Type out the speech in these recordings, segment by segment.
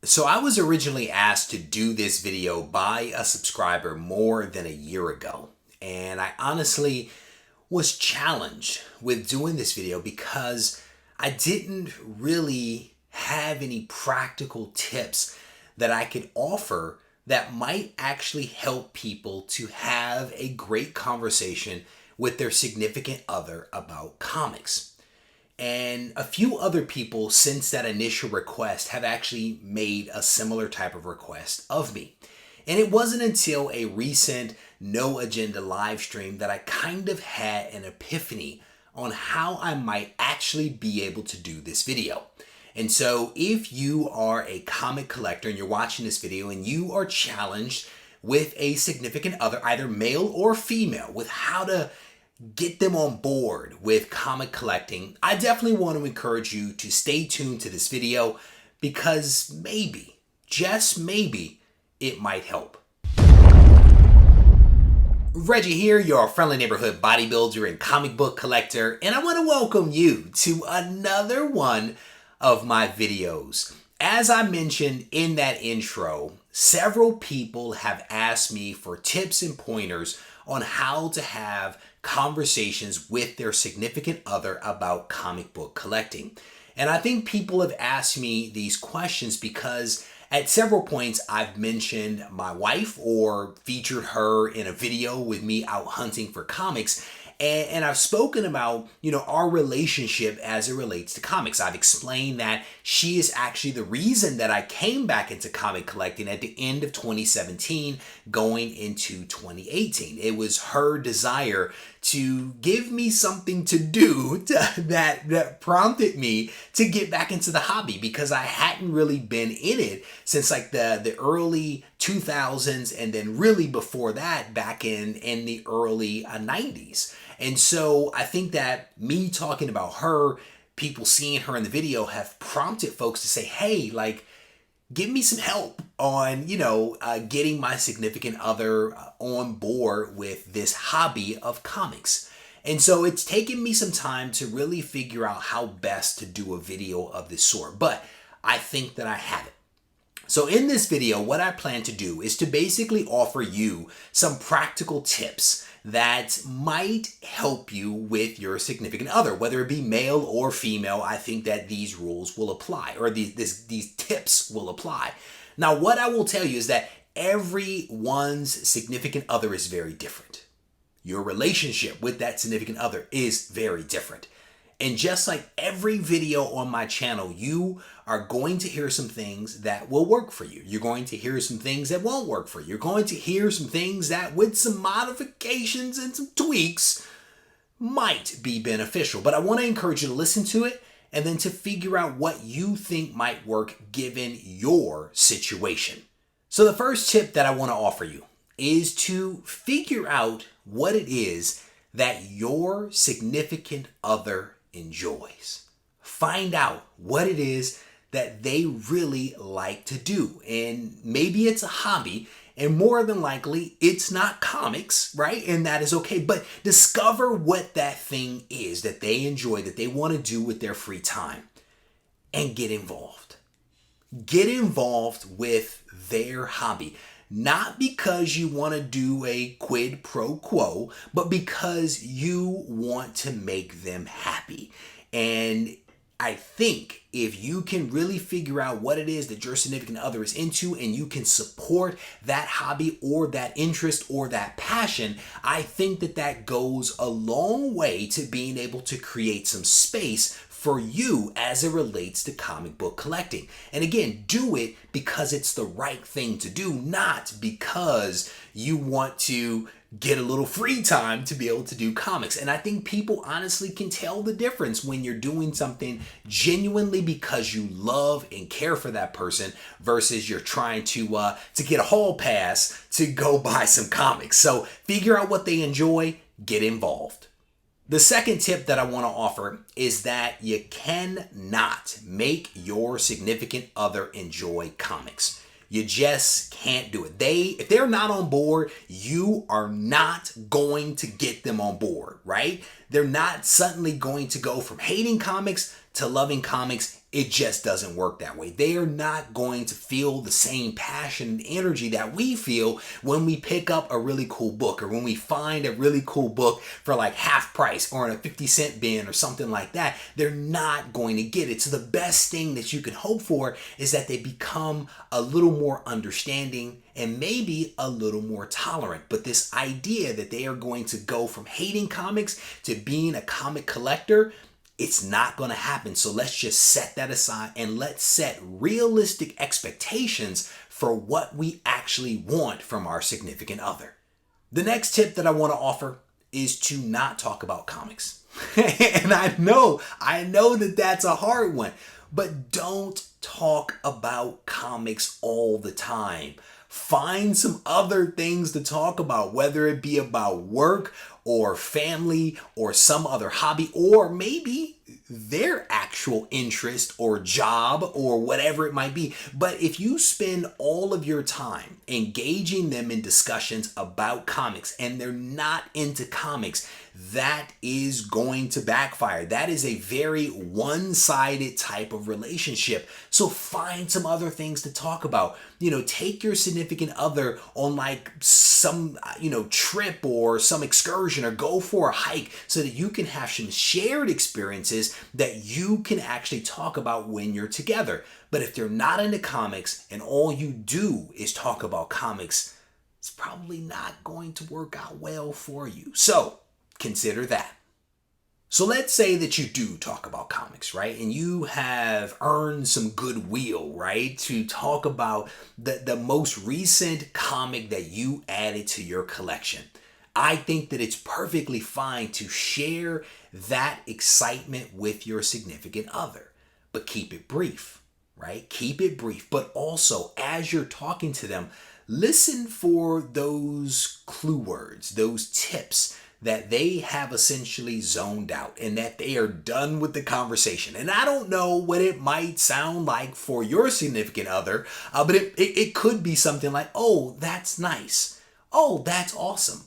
So I was originally asked to do this video by a subscriber more than a year ago. And I honestly was challenged with doing this video because I didn't really have any practical tips that I could offer that might actually help people to have a great conversation with their significant other about comics. And a few other people since that initial request have actually made a similar type of request of me. And it wasn't until a recent No Agenda live stream that I kind of had an epiphany on how I might actually be able to do this video. And so if you are a comic collector and you're watching this video and you are challenged with a significant other, either male or female, with how to get them on board with comic collecting, I definitely want to encourage you to stay tuned to this video because maybe, just maybe, it might help. Reggie here, your friendly neighborhood bodybuilder and comic book collector, and I want to welcome you to another one of my videos. As I mentioned in that intro, several people have asked me for tips and pointers on how to have conversations with their significant other about comic book collecting. And I think people have asked me these questions because at several points I've mentioned my wife or featured her in a video with me out hunting for comics. And I've spoken about, our relationship as it relates to comics. I've explained that she is actually the reason that I came back into comic collecting at the end of 2017, going into 2018. It was her desire to give me something to do that prompted me to get back into the hobby because I hadn't really been in it since like the early 2000s and then really before that back in the early 90s. And so I think that me talking about her, people seeing her in the video have prompted folks to say, hey, give me some help on, getting my significant other on board with this hobby of comics. And so it's taken me some time to really figure out how best to do a video of this sort, but I think that I have it. So in this video, what I plan to do is to basically offer you some practical tips that might help you with your significant other, whether it be male or female. I think that these rules will apply, or these tips will apply. Now, what I will tell you is that everyone's significant other is very different. Your relationship with that significant other is very different. And just like every video on my channel, you are going to hear some things that will work for you. You're going to hear some things that won't work for you. You're going to hear some things that with some modifications and some tweaks might be beneficial. But I want to encourage you to listen to it and then to figure out what you think might work given your situation. So the first tip that I want to offer you is to figure out what it is that your significant other enjoys. Find out what it is that they really like to do. And maybe it's a hobby, and more than likely it's not comics, right? And that is okay. But discover what that thing is that they enjoy, that they want to do with their free time, and get involved. Get involved with their hobby. Not because you want to do a quid pro quo, but because you want to make them happy. And I think if you can really figure out what it is that your significant other is into and you can support that hobby or that interest or that passion, I think that goes a long way to being able to create some space for you as it relates to comic book collecting. And again, do it because it's the right thing to do, not because you want to get a little free time to be able to do comics. And I think people honestly can tell the difference when you're doing something genuinely because you love and care for that person versus you're trying to get a hall pass to go buy some comics. So figure out what they enjoy, get involved. The second tip that I want to offer is that you cannot make your significant other enjoy comics. You just can't do it. If they're not on board, you are not going to get them on board, right? They're not suddenly going to go from hating comics to loving comics, it just doesn't work that way. They are not going to feel the same passion and energy that we feel when we pick up a really cool book, or when we find a really cool book for like half price or in a 50-cent bin or something like that. They're not going to get it. So the best thing that you can hope for is that they become a little more understanding and maybe a little more tolerant. But this idea that they are going to go from hating comics to being a comic collector, it's not going to happen. So let's just set that aside and let's set realistic expectations for what we actually want from our significant other. The next tip that I want to offer is to not talk about comics. And I know that that's a hard one, but don't talk about comics all the time. Find some other things to talk about, whether it be about work or family or some other hobby, or maybe their actual interest or job or whatever it might be. But if you spend all of your time engaging them in discussions about comics and they're not into comics, that is going to backfire. That is a very one-sided type of relationship. So find some other things to talk about. Take your significant other on like some, trip or some excursion, or go for a hike so that you can have some shared experiences that you can actually talk about when you're together. But if they're not into comics and all you do is talk about comics, it's probably not going to work out well for you. So consider that. So let's say that you do talk about comics, right? And you have earned some goodwill, right? To talk about the most recent comic that you added to your collection. I think that it's perfectly fine to share that excitement with your significant other, but keep it brief, right? Keep it brief. But also, as you're talking to them, listen for those clue words, those tips that they have essentially zoned out and that they are done with the conversation. And I don't know what it might sound like for your significant other, but it could be something like, oh, that's nice. Oh, that's awesome.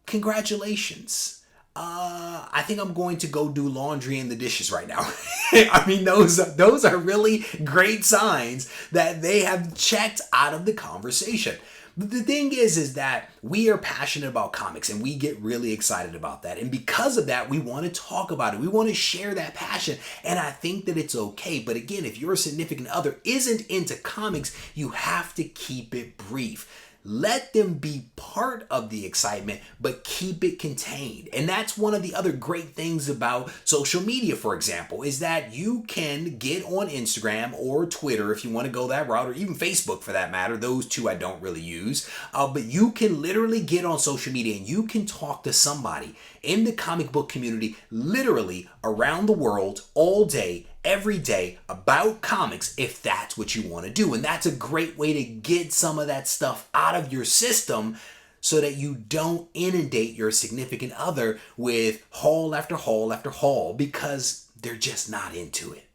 Congratulations. I think I'm going to go do laundry and the dishes right now. I mean, those are really great signs that they have checked out of the conversation. But the thing is that we are passionate about comics and we get really excited about that. And because of that, we want to talk about it. We want to share that passion. And I think that it's okay. But again, if your significant other isn't into comics, you have to keep it brief. Let them be part of the excitement, but keep it contained. And that's one of the other great things about social media, for example, is that you can get on Instagram or Twitter if you want to go that route, or even Facebook for that matter. Those two I don't really use. But you can literally get on social media and you can talk to somebody in the comic book community literally around the world all day, every day, about comics, if that's what you want to do. And that's a great way to get some of that stuff out of your system so that you don't inundate your significant other with haul after haul after haul because they're just not into it.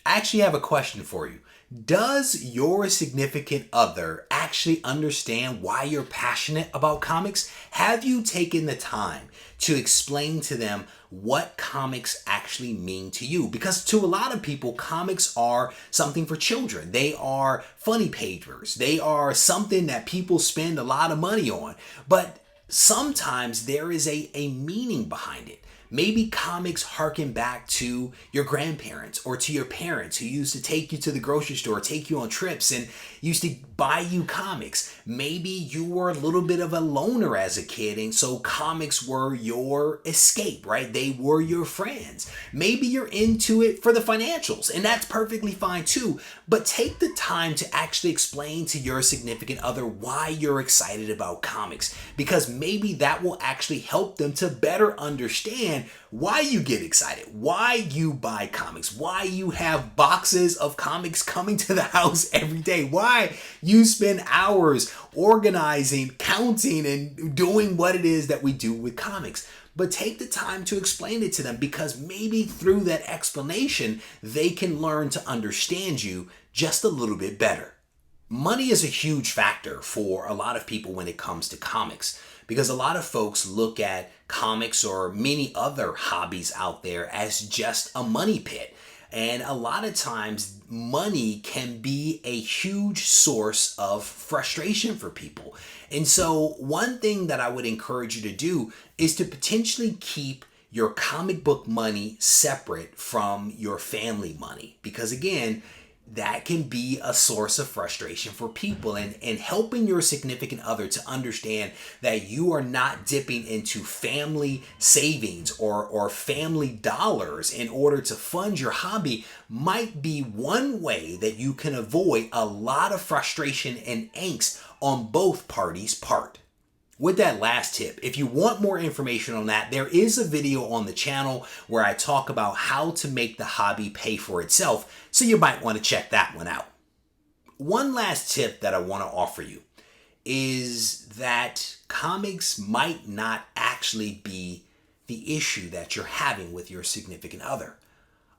I actually have a question for you. Does your significant other actually understand why you're passionate about comics? Have you taken the time to explain to them what comics actually mean to you? Because to a lot of people, comics are something for children. They are funny pagers. They are something that people spend a lot of money on. But sometimes there is a meaning behind it. Maybe comics harken back to your grandparents or to your parents who used to take you to the grocery store, take you on trips, and used to buy you comics. Maybe you were a little bit of a loner as a kid, and so comics were your escape, right? They were your friends. Maybe you're into it for the financials, and that's perfectly fine too. But take the time to actually explain to your significant other why you're excited about comics, because maybe that will actually help them to better understand why you get excited, why you buy comics, why you have boxes of comics coming to the house every day, why you spend hours organizing, counting, and doing what it is that we do with comics. But take the time to explain it to them, because maybe through that explanation, they can learn to understand you just a little bit better. Money is a huge factor for a lot of people when it comes to comics, because a lot of folks look at comics or many other hobbies out there as just a money pit. And a lot of times money can be a huge source of frustration for people. And so one thing that I would encourage you to do is to potentially keep your comic book money separate from your family money. Because again, that can be a source of frustration for people, and helping your significant other to understand that you are not dipping into family savings or family dollars in order to fund your hobby might be one way that you can avoid a lot of frustration and angst on both parties' part. With that last tip, if you want more information on that, there is a video on the channel where I talk about how to make the hobby pay for itself, so you might want to check that one out. One last tip that I want to offer you is that comics might not actually be the issue that you're having with your significant other.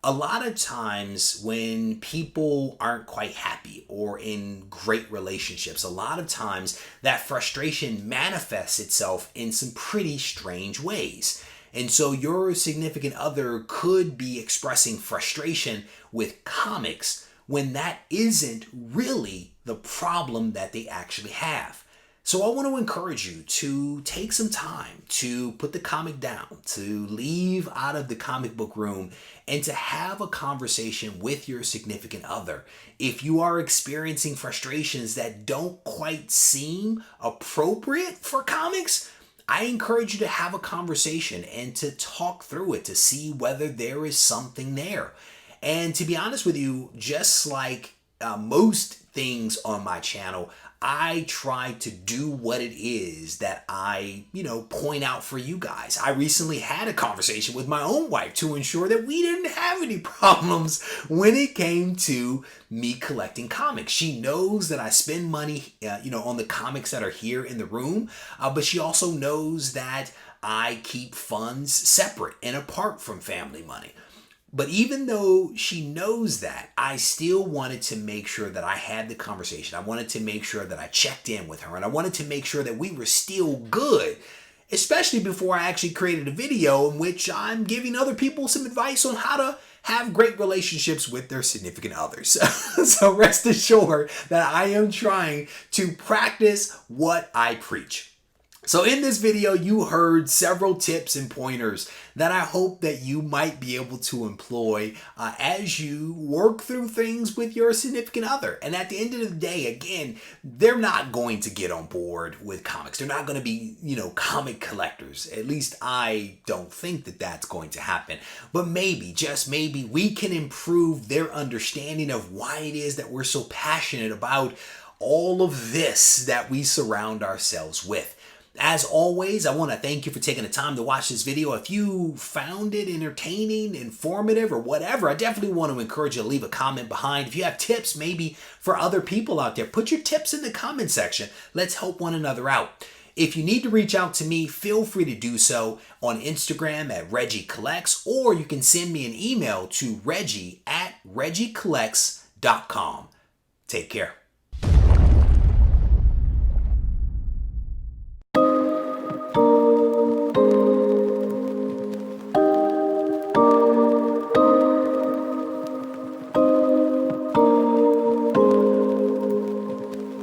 A lot of times when people aren't quite happy or in great relationships, a lot of times that frustration manifests itself in some pretty strange ways. And so your significant other could be expressing frustration with comics when that isn't really the problem that they actually have. So I want to encourage you to take some time to put the comic down, to leave out of the comic book room, and to have a conversation with your significant other. If you are experiencing frustrations that don't quite seem appropriate for comics, I encourage you to have a conversation and to talk through it to see whether there is something there. And to be honest with you, just like most things on my channel, I try to do what it is that I, point out for you guys. I recently had a conversation with my own wife to ensure that we didn't have any problems when it came to me collecting comics. She knows that I spend money, on the comics that are here in the room, but she also knows that I keep funds separate and apart from family money. But even though she knows that, I still wanted to make sure that I had the conversation. I wanted to make sure that I checked in with her, and I wanted to make sure that we were still good, especially before I actually created a video in which I'm giving other people some advice on how to have great relationships with their significant others. So rest assured that I am trying to practice what I preach. So in this video, you heard several tips and pointers that I hope that you might be able to employ as you work through things with your significant other. And at the end of the day, again, they're not going to get on board with comics. They're not going to be, comic collectors. At least I don't think that that's going to happen. But maybe, just maybe, we can improve their understanding of why it is that we're so passionate about all of this that we surround ourselves with. As always, I want to thank you for taking the time to watch this video. If you found it entertaining, informative, or whatever, I definitely want to encourage you to leave a comment behind. If you have tips maybe for other people out there, put your tips in the comment section. Let's help one another out. If you need to reach out to me, feel free to do so on Instagram at Regie Collects, or you can send me an email to reggie@regiecollects.com. Take care.